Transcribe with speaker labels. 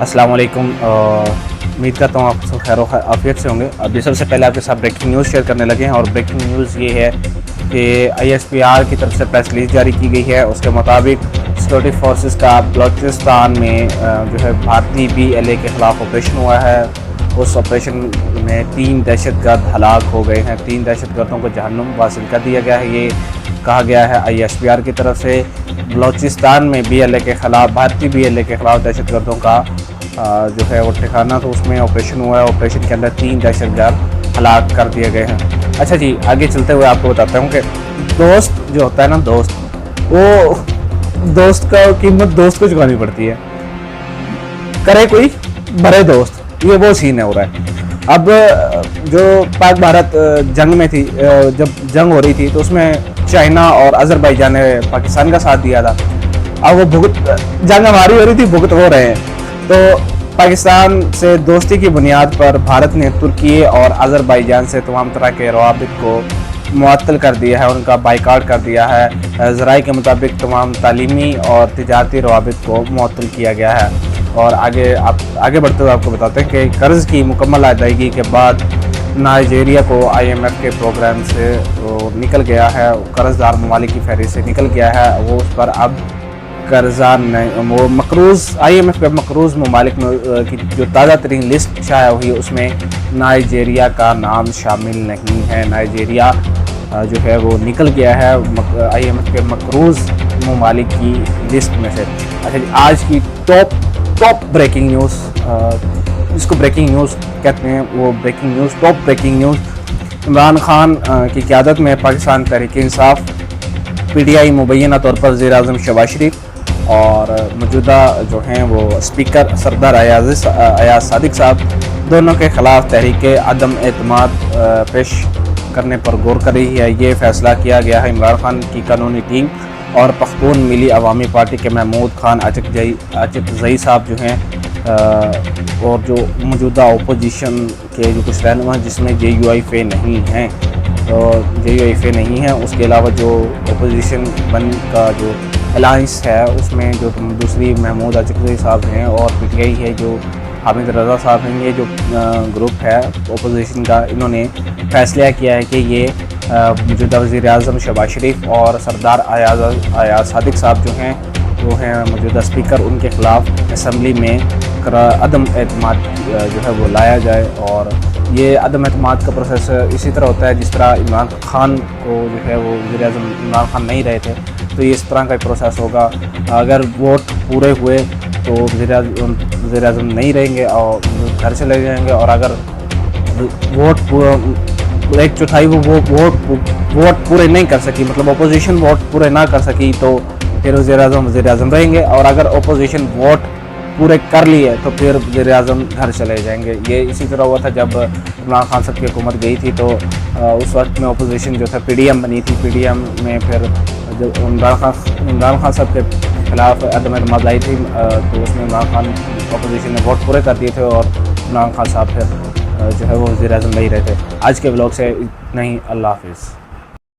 Speaker 1: अस्सलाम वालेकुम। उम्मीद करता हूँ आप सब खैर आफियत से होंगे। अभी सबसे पहले आपके साथ ब्रेकिंग न्यूज़ शेयर करने लगे हैं और ब्रेकिंग न्यूज़ ये है कि ISPR की तरफ से प्रेस रिलीज जारी की गई है। उसके मुताबिक सिक्योरिटी फोर्सेस का बलूचिस्तान में जो है भारतीय BLA के ख़िलाफ़ ऑपरेशन हुआ है। उस ऑपरेशन में 3 दहशतगर्द हलाक हो गए हैं। 3 दहशतगर्दों को जहन्नुम वासिल कर दिया गया है। ये कहा गया है ISPR की तरफ से। बलूचिस्तान में BLA के ख़िलाफ़ भारतीय BLA के ख़िलाफ़ दहशतगर्दों का जो है वो ठिकाना, तो उसमें ऑपरेशन हुआ है। ऑपरेशन के अंदर 3 दहशतगर्द हलाक कर दिए गए हैं। अच्छा जी, आगे चलते हुए आपको बताता हूँ कि दोस्त जो होता है ना, दोस्त का कीमत दोस्त को चुकानी पड़ती है। करे कोई बड़े दोस्त, ये वो सीन है हो रहा है। अब जो पाक भारत जंग में थी, जब जंग हो रही थी तो उसमें चाइना और अजरबैजान ने पाकिस्तान का साथ दिया था। अब वो जंग हमारी हो रही थी, भुगत हो रहे हैं। तो पाकिस्तान से दोस्ती की बुनियाद पर भारत ने तुर्की और अजरबैजान से तमाम तरह के रवाबित को मुअत्तल कर दिया है, उनका बाइकाट कर दिया है। ज़राए के मुताबिक तमाम तालीमी और तिजारती रवाबित को मुअत्तल किया गया है। और आगे बढ़ते हुए आपको बताते हैं कि कर्ज़ की मुकम्मल अदायगी के बाद नाइजीरिया को IMF के प्रोग्राम से निकल गया है। कर्ज़दार ममालिक की फहरिस्त से निकल गया है। वो उस पर अब कर्जा नहीं, वो मकरूज़ IMF के मकरूज़ ममालिक में की जो ताज़ा तरीन लिस्ट शाया हुई है उसमें नाइजीरिया का नाम शामिल नहीं है। नाइजीरिया जो है वो निकल गया है IMF के मकरूज़ ममालिक की लिस्ट में से। अच्छा जी, आज की टॉप ब्रेकिंग न्यूज़, इसको ब्रेकिंग न्यूज़ कहते हैं, वो breaking news, top breaking news. Imran Khan की क़यादत में पाकिस्तान तहरीक इंसाफ PTI मुबैना तौर पर वज़ीर-ए-आज़म शहबाज शरीफ और मौजूदा जो हैं वो स्पीकर सरदार अयाज सादिक साहब, दोनों के ख़िलाफ़ तहरीक अदम एतमाद पेश करने पर गौर कर रही है। ये फ़ैसला किया गया है इमरान खान की कानूनी टीम और पख्तून मिली अवामी पार्टी के महमूद खान आतिफ़ साहब जो हैं, और जो मौजूदा अपोजिशन के जो कुछ रहनुमा जिसमें JUIF नहीं हैं, तो JUIF नहीं है। उसके अलावा जो अपोजिशन वन का जो अलाइंस है उसमें जो दूसरी महमूद आतिफ़ साहब हैं और PTI है जो हामिद रज़ा साहब हैं, ये जो ग्रुप है अपोजिशन का, इन्होंने फ़ैसला किया है कि ये मौजूदा वज़ीर-ए-आज़म शहबाज शरीफ और सरदार अयाज सादिक साहब जो हैं वो हैं मौजूदा स्पीकर, उनके ख़िलाफ़ असम्बली में अदम एतमाद जो है वो लाया जाए। और ये अदम एतमाद का प्रोसेस इसी तरह होता है जिस तरह इमरान खान को जो है वो वज़ीर-ए-आज़म इमरान खान नहीं रहे थे, तो ये इस तरह का प्रोसेस होगा। अगर वोट पूरे हुए तो वज़ीर-ए-आज़म नहीं रहेंगे और घर चले जाएंगे, और अगर वोट 1/4 वोट पूरे नहीं कर सकी, मतलब अपोजिशन वोट पूरे ना कर सकी, तो फिर वज़ीर-ए-आज़म रहेंगे। और अगर अपोजिशन वोट पूरे कर लिए तो फिर वज़ीर-ए-आज़म घर चले जाएंगे। ये इसी तरह हुआ था जब इमरान खान साहब की हुकूमत गई थी, तो उस वक्त में अपोजिशन जो था PDM बनी थी। PDM में फिर जब इमरान खान साहब के ख़िलाफ़ अदम एतमाद लाई थी, तो उसमें इमरान खान अपोजिशन ने वोट पूरे कर दिए थे और इमरान खान साहब फिर जो है वो वज़ीर-ए-आज़म नहीं रहे थे। आज के ब्लॉग से इतना ही, अल्लाह हाफ़िज़।